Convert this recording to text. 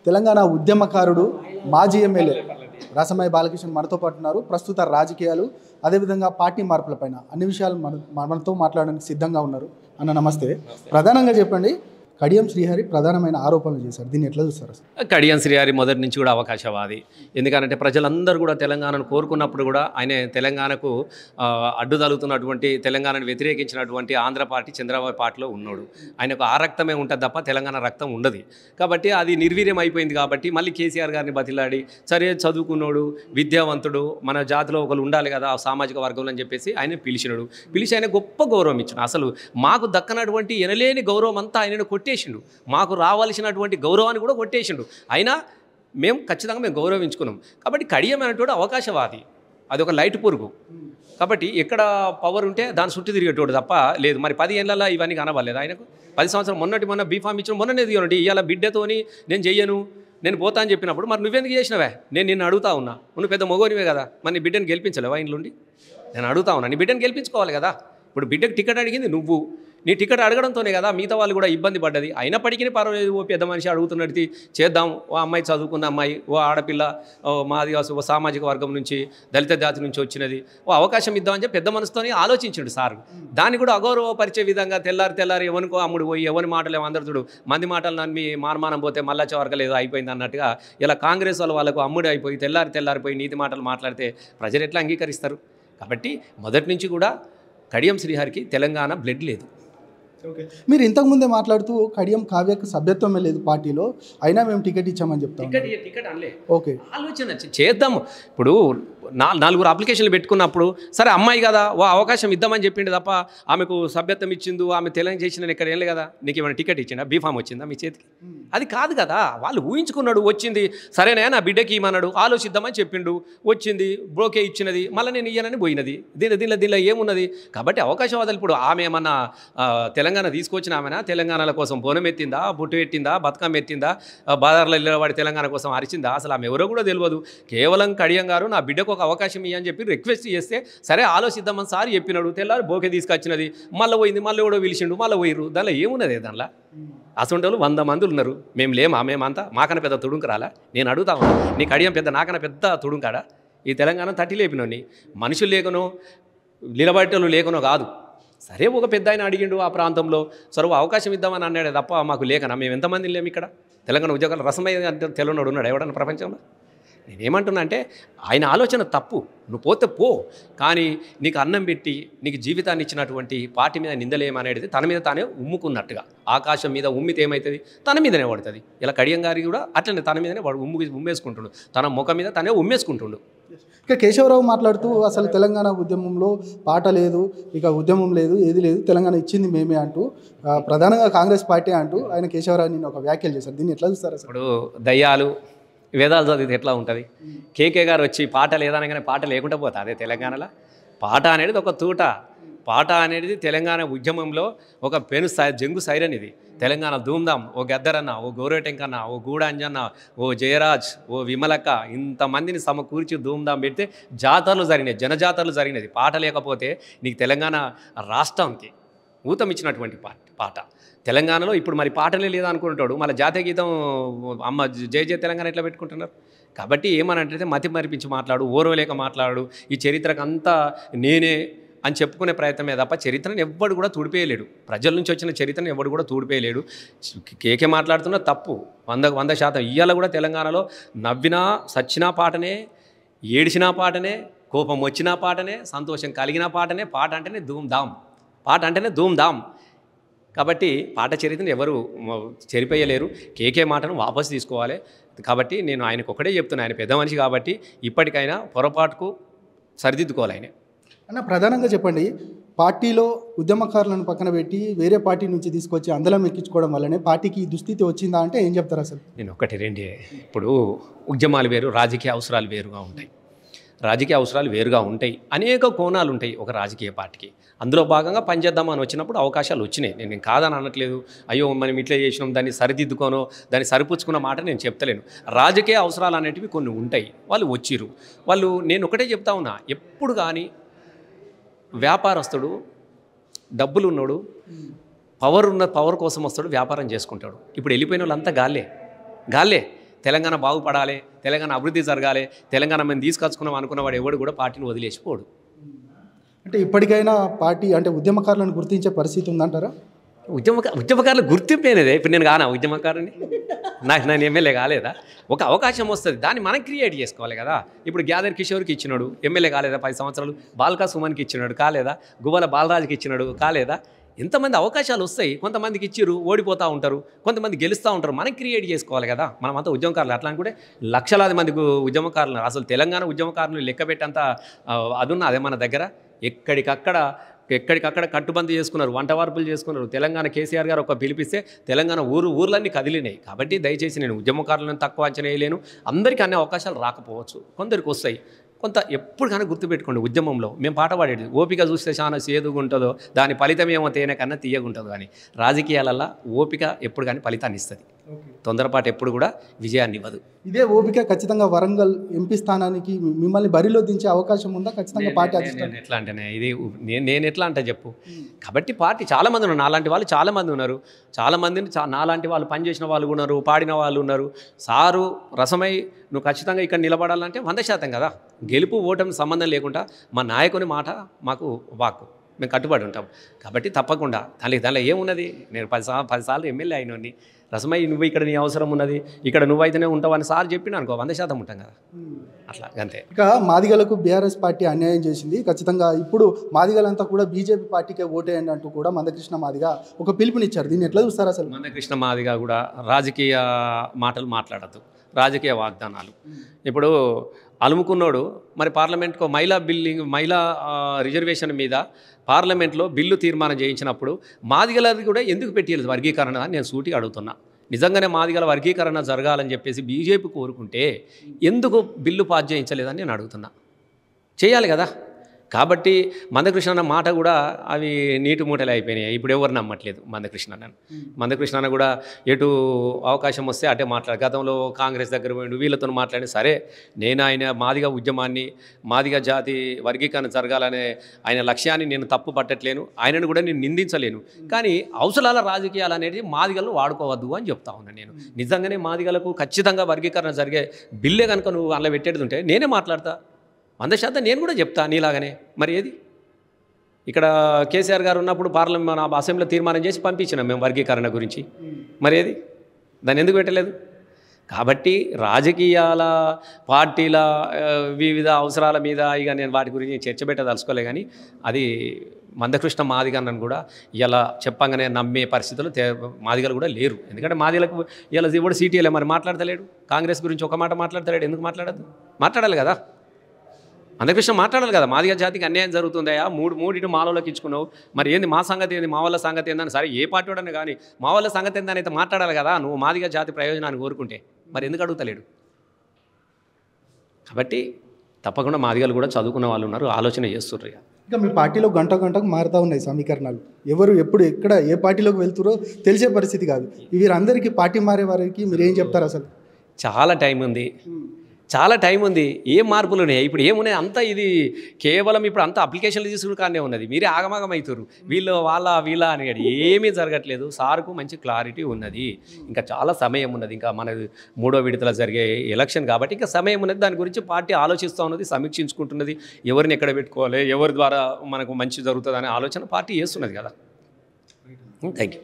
తెలంగాణ ఉద్యమకారుడు మాజీ ఎమ్మెల్యే రసమయ్య బాలకిషన్ మనతో పాటు ఉన్నారు. ప్రస్తుత రాజకీయాలు అదేవిధంగా పార్టీ మార్పులపైన అన్ని విషయాలు మనతో మాట్లాడడానికి సిద్ధంగా ఉన్నారు. అన్న నమస్తే. ప్రధానంగా చెప్పండి, కడియం శ్రీహరి ప్రధానమైన ఆరోపణలు చేశారు, దీన్ని ఎట్లా చూస్తారు? కడియం శ్రీహరి మొదటి నుంచి కూడా అవకాశవాది. ఎందుకంటే ప్రజలందరూ కూడా తెలంగాణను కోరుకున్నప్పుడు కూడా ఆయన తెలంగాణకు అడ్డు తగులుతున్నటువంటి, తెలంగాణను వ్యతిరేకించినటువంటి ఆంధ్ర పార్టీ చంద్రబాబు పార్టీలో ఉన్నాడు. ఆయనకు ఆ రక్తమే ఉంటుంది తప్ప తెలంగాణ రక్తం ఉండదు. కాబట్టి అది నిర్వీర్యం అయిపోయింది. కాబట్టి మళ్ళీ కేసీఆర్ గారిని బతిలాడి, సరే చదువుకున్నాడు, విద్యావంతుడు, మన జాతిలో ఒకరు ఉండాలి కదా సామాజిక వర్గంలో అని చెప్పేసి ఆయన పిలిచినాడు. పిలిచి ఆయన గొప్ప గౌరవం ఇచ్చిన. అసలు మాకు దక్కనటువంటి ఎనలేని గౌరవం అంతా ఆయనను కొట్టేసిండు. మాకు రావాల్సినటువంటి గౌరవాన్ని కూడా కొట్టేసిండు. అయినా ఖచ్చితంగా మేము గౌరవించుకున్నాం. కాబట్టి కడియం అనేటువంటి అవకాశవాది, అది ఒక లైట్ పురుగు. కాబట్టి ఎక్కడ పవర్ ఉంటే దాని చుట్టూ తిరిగేటోడు తప్ప లేదు. మరి 10 ఏళ్ళలో ఇవన్నీ కనబడలేదు ఆయనకు. 10 సంవత్సరం మొన్న బీఫామ్ ఇచ్చిన మొన్ననే దిగండి. ఇవాళ బిడ్డతోని నేను చెయ్యను, నేను పోతా అని చెప్పినప్పుడు మరి నువ్వెందుకు చేసినవే? నేను నిన్ను అడుగుతా ఉన్నా. నువ్వు పెద్ద మొగోనివే కదా, మరి నీ బిడ్డను గెలిపించలేవా ఇంట్లోండి? నేను అడుగుతా ఉన్నా, నీ బిడ్డను గెలిపించుకోవాలి కదా. ఇప్పుడు బిడ్డకు టికెట్ అడిగింది నువ్వు, నీ టికెట్ అడగడంతోనే కదా మిగతా వాళ్ళు కూడా ఇబ్బంది పడ్డది. అయినప్పటికీ పర్వాలేదు, ఓ పెద్ద మనిషి అడుగుతున్నట్టు చేద్దాం. ఓ అమ్మాయి చదువుకున్న అమ్మాయి, ఓ ఆడపిల్ల, మాది ఓ సామాజిక వర్గం నుంచి, దళిత జాతి నుంచి వచ్చినది, ఓ అవకాశం ఇద్దామని చెప్పి పెద్ద మనసుతోనే ఆలోచించాడు సార్. దాన్ని కూడా అగౌరవపరిచే విధంగా తెల్లారి ఎవరికో అమ్ముడు పోయి ఎవరి మాటలు అందరు చూడు, మంది మాటలు నమ్మి మానమానం పోతే మళ్ళా చివరకలేదు అయిపోయింది అన్నట్టుగా ఇలా కాంగ్రెస్ వాళ్ళకు అమ్ముడు అయిపోయి తెల్లారిపోయి నీతి మాటలు మాట్లాడితే ప్రజలు ఎట్లా అంగీకరిస్తారు? కాబట్టి మొదటి నుంచి కూడా కడియం శ్రీహరికి తెలంగాణ బ్లడ్ లేదు. ఓకే, మీరు ఇంతకుముందే మాట్లాడుతూ కడియం కావ్యకు సభ్యత్వమే లేదు పార్టీలో, అయినా మేము టికెట్ ఇచ్చామని చెప్తాం. టికెట్ అనలే, ఓకే ఆలోచన చేద్దాము. ఇప్పుడు 4 అప్లికేషన్లు పెట్టుకున్నప్పుడు సరే అమ్మాయి కదా ఓ అవకాశం ఇద్దామని చెప్పిండు తప్ప ఆమెకు సభ్యత్వం ఇచ్చిండు, ఆమె తెలంగాణ చేసిన ఇక్కడ ఏం కదా, నీకు ఏమైనా టికెట్ ఇచ్చిందా, బీఫామ్ వచ్చిందా మీ చేతికి? అది కాదు కదా. వాళ్ళు ఊహించుకున్నాడు, వచ్చింది, సరేనా నా బిడ్డకి ఇమ్మన్నాడు, ఆలోచిద్దామని చెప్పిండు, వచ్చింది, బ్రోకే ఇచ్చినది, మళ్ళీ నేను ఇయ్యనని పోయినది. దీనిలో ఏమున్నది? కాబట్టి అవకాశవాదాలు ఇప్పుడు ఆమె ఏమన్నా తెలంగాణ తీసుకొచ్చిన ఆమెనా? తెలంగాణల కోసం బోనం ఎత్తిందా, బొట్టు ఎత్తిందా, బతుకమ్మ ఎత్తిందా, బాదార్లో నిలబడి తెలంగాణ కోసం అరిచిందా? అసలు ఆమె ఎవరో కూడా తెలియదు. కేవలం కడియం గారు నా బిడ్డకు ఒక అవకాశం ఇవ్వని చెప్పి రిక్వెస్ట్ చేస్తే సరే ఆలోచిద్దామని సార్ చెప్పినాడు. తెల్లారి బోకే తీసుకొచ్చినది, మళ్ళీ పోయింది, మళ్ళీ కూడా పిలిచిండు, మళ్ళీ పోయిర్రు. దానిలో ఏమున్నది? దానిలో అసలు 100 మంది ఉన్నారు. మేమంతా మాకన్నా పెద్ద తుడుంకు రాలా? నేను అడుగుతా ఉన్నా, నీ కడియం పెద్ద నాకన్నా పెద్ద తుడుంకాడా? ఈ తెలంగాణ తట్టి లేపినోని మనుషులు లేకనో నిలబట్టలు లేకనో కాదు. సరే ఒక పెద్ద ఆయన అడిగిండు ఆ ప్రాంతంలో, సరే అవకాశం ఇద్దామని అన్నాడే తప్ప మాకు లేకనా? మేము ఎంతమంది లేము ఇక్కడ తెలంగాణ ఉద్యోగాలు. రసమయ్య అంటే తెలంగాణ ఉన్నాడు ఎవడన్నా ప్రపంచంలో? నేనేమంటున్నా అంటే ఆయన ఆలోచన తప్పు. నువ్వు పోతే పో, కానీ నీకు అన్నం పెట్టి నీకు జీవితాన్ని ఇచ్చినటువంటి పార్టీ మీద నిందలేమనేది తన మీద తానే ఉమ్ముకున్నట్టుగా. ఆకాశం మీద ఉమ్మితే ఏమవుతుంది? తన మీదనే పడుతుంది. ఇలా కడియం గారి కూడా అట్లనే తన మీదనే వాడు ఉమ్మేసుకుంటుండు, తన ముఖం మీద తనే ఉమ్మేసుకుంటుండు. ఇక కేశవరావు మాట్లాడుతూ అసలు తెలంగాణ ఉద్యమంలో పాట లేదు, ఇక ఉద్యమం లేదు, ఏది లేదు, తెలంగాణ ఇచ్చింది మేమే అంటూ ప్రధానంగా కాంగ్రెస్ పార్టీ అంటూ ఆయన కేశవరావు నేను ఒక వ్యాఖ్యలు చేశారు. దీన్ని ఎట్లా చూస్తారు? ఇప్పుడు దయ్యాలు వేదాలు చదివితే ఎట్లా ఉంటుంది? కేకే గారు వచ్చి పాట లేదనగానే పాట లేకుండా పోతా అదే తెలంగాణలో? పాట అనేది ఒక తూట. పాట అనేది తెలంగాణ ఉద్యమంలో ఒక జంగు సైరన్. ఇది తెలంగాణ ధూమ్ధాం. ఓ గద్దరన్న, ఓ గౌరవటెంకన్న, ఓ గూడాంజన్న, ఓ జయరాజ్, ఓ విమలక్క, ఇంతమందిని సమకూర్చి ధూమ్ధాం పెడితే జాతరలు జరిగినాయి, జనజాతరలు జరిగినది. పాట లేకపోతే నీకు తెలంగాణ రాష్ట్రానికి ఊతం ఇచ్చినటువంటి పాట. తెలంగాణలో ఇప్పుడు మరి పాటలే లేదా అనుకుంటాడు, మళ్ళీ జాతీయ గీతం అమ్మ జయ జయ తెలంగాణ ఎట్లా పెట్టుకుంటున్నారు? కాబట్టి ఏమనంటే మతి మరిపించి మాట్లాడు, ఓర్వలేక మాట్లాడు, ఈ చరిత్రకు అంతా నేనే అని చెప్పుకునే ప్రయత్నమే తప్ప చరిత్రను ఎవ్వడు కూడా తుడిపేయలేడు. ప్రజల నుంచి వచ్చిన చరిత్రను ఎవడు కూడా తుడిపేయలేడు. కేకే మాట్లాడుతున్నా తప్పు 100% ఇవాళ కూడా తెలంగాణలో నవ్వినా సచ్చినా పాటనే, ఏడిచినా పాటనే, కోపం వచ్చినా పాటనే, సంతోషం కలిగిన పాటనే. పాట అంటేనే ధూమ్ధాం. కాబట్టి పాట చరిత్రను ఎవరు చెరిపేయలేరు. కేకే మాటను వాపసు తీసుకోవాలి. కాబట్టి నేను ఆయనకు ఒకటే చెప్తున్నా, ఆయన పెద్ద మనిషి కాబట్టి ఇప్పటికైనా పొరపాటుకు సరిదిద్దుకోవాలి ఆయన. అన్న ప్రధానంగా చెప్పండి, పార్టీలో ఉద్యమకారులను పక్కన పెట్టి వేరే పార్టీ నుంచి తీసుకొచ్చి అందలం ఎక్కించుకోవడం వల్లనే పార్టీకి ఈ దుస్థితి వచ్చిందా అంటే ఏం చెప్తారు అసలు? నేను ఒకటి రెండే. ఇప్పుడు ఉద్యమాలు వేరు, రాజకీయ అవసరాలు వేరుగా ఉంటాయి. అనేక కోణాలు ఉంటాయి ఒక రాజకీయ పార్టీకి. అందులో భాగంగా పనిచేద్దామని వచ్చినప్పుడు అవకాశాలు వచ్చినాయి. నేను కాదని అనట్లేదు. అయ్యో మనం ఇట్లా చేసినాం, దాన్ని సరిదిద్దుకోనో దాన్ని సరిపుచ్చుకున్న మాట నేను చెప్తలేను. రాజకీయ అవసరాలు అనేటివి కొన్ని ఉంటాయి. వాళ్ళు వచ్చిర్రు. నేను ఒకటే చెప్తా ఉన్నా, ఎప్పుడు కానీ వ్యాపారస్తుడు డబ్బులు ఉన్నాడు, పవర్ కోసం వస్తాడు, వ్యాపారం చేసుకుంటాడు. ఇప్పుడు వెళ్ళిపోయిన వాళ్ళంతా గాల్లే. తెలంగాణ బాగుపడాలి, తెలంగాణ అభివృద్ధి జరగాలి, తెలంగాణ మేము తీసుకొచ్చుకున్నాం అనుకున్నవాడు ఎవడు కూడా పార్టీని వదిలేసిపోడు. అంటే ఇప్పటికైనా పార్టీ అంటే ఉద్యమకారులను గుర్తించే పరిస్థితి ఉందంటారా? ఉద్యమకారుల గుర్తింపేనేదే. ఇప్పుడు నేను కానా ఉద్యమకారుని? నేను ఎమ్మెల్యే కాలేదా? ఒక అవకాశం వస్తుంది, దాన్ని మనం క్రియేట్ చేసుకోవాలి కదా. ఇప్పుడు గ్యాదర్ కిషోర్కి ఇచ్చినాడు, ఎమ్మెల్యే కాలేదా? 10 సంవత్సరాలు. బాల్కా సుమన్కి ఇచ్చినాడు, కాలేదా? గువ్వల బాలరాజుకి ఇచ్చినాడు, కాలేదా? ఎంతమంది అవకాశాలు వస్తాయి. కొంతమందికి ఇచ్చిరు, ఓడిపోతూ ఉంటారు, కొంతమంది గెలుస్తూ ఉంటారు. మనం క్రియేట్ చేసుకోవాలి కదా. మనమంతా ఉద్యమకారులు. అట్లా అనుకుంటే లక్షలాది మంది ఉద్యమకారులు, అసలు తెలంగాణ ఉద్యమకారులు లెక్క పెట్టేంత అది ఉన్నదే మన దగ్గర. ఎక్కడికక్కడ కట్టుబంది చేసుకున్నారు, వంట వార్పులు చేసుకున్నారు. తెలంగాణ కేసీఆర్ గారు ఒక పిలిపిస్తే తెలంగాణ ఊర్లన్నీ కదిలినాయి. కాబట్టి దయచేసి నేను ఉద్యమకారులను తక్కువ అంచనా వేయలేను. అందరికీ అన్ని అవకాశాలు రాకపోవచ్చు, కొందరికి వస్తాయి. కొంత ఎప్పుడు కానీ గుర్తుపెట్టుకోండి, ఉద్యమంలో మేము పాట పాడేది ఓపిక చూస్తే చాలా సేదుగా ఉంటుందో దాని ఫలితం ఏమో తేనె కన్నా తీయగా ఉంటుందో అని. రాజకీయాలల్లో ఓపిక ఎప్పుడు కానీ ఫలితాన్ని ఇస్తుంది, తొందరపాటు ఎప్పుడు కూడా విజయాన్ని ఇవ్వదు. ఇదే ఓపిక ఖచ్చితంగా వరంగల్ ఎంపీ స్థానానికి మిమ్మల్ని బరిలో దించే అవకాశం ఉందా? ఖచ్చితంగా పార్టీ నేను ఎట్లా అంటేనే ఇది నేను ఎట్లా అంటే చెప్పు. కాబట్టి పార్టీ చాలామంది ఉన్నారు, నాలాంటి వాళ్ళు చాలామంది ఉన్నారు. చాలామందిని నాలాంటి వాళ్ళు పనిచేసిన వాళ్ళు ఉన్నారు, పాడిన వాళ్ళు ఉన్నారు. సారు రసమై నువ్వు ఖచ్చితంగా ఇక్కడ నిలబడాలంటే 100% కదా. గెలుపు ఓటమి సంబంధం లేకుండా మా నాయకుని మాట మాకు వాక్కు, మేము కట్టుబడి ఉంటాం. కాబట్టి తప్పకుండా దానిలో ఏమున్నది. నేను 10 సార్లు ఎమ్మెల్యే అయినోని. రసమై నువ్వు ఇక్కడ నీ అవసరం ఉన్నది, ఇక్కడ నువ్వైతేనే ఉంటావు అని సార్ చెప్పినా అనుకో 100% ఉంటాం కదా. అట్లా అంతే. ఇక మాదిగలకు బీఆర్ఎస్ పార్టీ అన్యాయం చేసింది. ఖచ్చితంగా ఇప్పుడు మాదిగలంతా కూడా బీజేపీ పార్టీకే ఓటేయండి అంటూ కూడా మందకృష్ణ మాదిగ ఒక పిలుపునిచ్చారు. దీన్ని ఎట్లా చూస్తారు అసలు? మందకృష్ణ మాదిగ కూడా రాజకీయ మాటలు మాట్లాడద్దు, రాజకీయ వాగ్దానాలు. ఇప్పుడు అలుముకున్నోడు మరి పార్లమెంట్కు మహిళా రిజర్వేషన్ మీద పార్లమెంట్లో బిల్లు తీర్మానం చేయించినప్పుడు మాదిగలది కూడా ఎందుకు పెట్టలేదు వర్గీకరణ అని నేను సూటిగా అడుగుతున్నా. నిజంగానే మాదిగల వర్గీకరణ జరగాలని చెప్పేసి బీజేపీ కోరుకుంటే ఎందుకు బిల్లు పాస్ చేయించలేదని నేను అడుగుతున్నా. చేయాలి కదా. కాబట్టి మందకృష్ణ అన్న మాట కూడా అవి నీటి మూటలు అయిపోయినాయి. ఇప్పుడు ఎవరు నమ్మట్లేదు మందకృష్ణ అన్న కూడా ఎటు అవకాశం వస్తే అటే మాట్లాడు. గతంలో కాంగ్రెస్ దగ్గర పోయిండు, వీళ్ళతో మాట్లాడి సరే నేను ఆయన మాదిగ ఉద్యమాన్ని, మాదిగ జాతి వర్గీకరణ జరగాలనే ఆయన లక్ష్యాన్ని నేను తప్పు పట్టట్లేను, ఆయనను కూడా నేను నిందించలేను. కానీ అవసరాల రాజకీయాలు అనేది మాదిగలను వాడుకోవద్దు అని చెప్తా ఉన్నాను నేను. నిజంగానే మాదిగలకు ఖచ్చితంగా వర్గీకరణ జరిగే బిల్లే కనుక నువ్వు అందులో పెట్టేది ఉంటే నేనే మాట్లాడతా 100%. నేను కూడా చెప్తా నీలాగానే. మరి ఏది ఇక్కడ కేసీఆర్ గారు ఉన్నప్పుడు మన అసెంబ్లీలో తీర్మానం చేసి పంపించినాం మేము వర్గీకరణ గురించి. మరి ఏది దాన్ని ఎందుకు పెట్టలేదు? కాబట్టి రాజకీయాల పార్టీల వివిధ అవసరాల మీద ఇక నేను వాటి గురించి చర్చ పెట్టదలుచుకోలే. కానీ అది మందకృష్ణ మాదిగన్నను కూడా ఇలా చెప్పంగానే నమ్మే పరిస్థితులు మాదిగలు కూడా లేరు. ఎందుకంటే మాదిగలకు ఇలా కూడా సీటీఎలే మరి మాట్లాడతలేడు. కాంగ్రెస్ గురించి ఒక మాట మాట్లాడతలేడు, ఎందుకు మాట్లాడద్దు? మాట్లాడాలి కదా. మందకృష్ణ మాట్లాడాలి కదా. మాదిగ జాతికి అన్యాయం జరుగుతుందా, మూడింటి మాలోకి ఇచ్చుకున్నావు, మరి ఏంది మా సంగతి ఏంది, మా వాళ్ళ సంగతి ఏందని. సరే ఏ పార్టీ వాడని కానీ మా వాళ్ళ సంగతి ఏందని అయితే మాట్లాడాలి కదా. నువ్వు మాదిగ జాతి ప్రయోజనాన్ని కోరుకుంటే మరి ఎందుకు అడుగుతలేడు? కాబట్టి తప్పకుండా మాదిగలు కూడా చదువుకున్న వాళ్ళు ఉన్నారు, ఆలోచన చేస్తుర్రు. ఇంకా మీ పార్టీలో గంటకు మారుతూ ఉన్నాయి సమీకరణాలు. ఎవరు ఎప్పుడు ఎక్కడ ఏ పార్టీలోకి వెళ్తారో తెలిసే పరిస్థితి కాదు. వీరందరికీ పార్టీ మారే వారికి మీరు ఏం చెప్తారు? అసలు చాలా టైం ఉంది. ఏం మార్పులు ఉన్నాయి ఇప్పుడు? ఏమున్నాయి అంతా ఇది కేవలం ఇప్పుడు అంతా అప్లికేషన్లు తీసుకుని కానీ ఉన్నది. మీరే ఆగమాగం అవుతారు, వీళ్ళ అని ఏమీ జరగట్లేదు. సార్కు మంచి క్లారిటీ ఉన్నది. ఇంకా చాలా సమయం ఉన్నది. ఇంకా మన 3వ విడతల జరిగే ఎలక్షన్ కాబట్టి ఇంకా సమయం ఉన్నది. దాని గురించి పార్టీ ఆలోచిస్తూ ఉన్నది, సమీక్షించుకుంటున్నది. ఎవరిని ఎక్కడ పెట్టుకోవాలి, ఎవరి ద్వారా మనకు మంచి జరుగుతుంది అనే ఆలోచన పార్టీ చేస్తున్నది కదా. Thank you.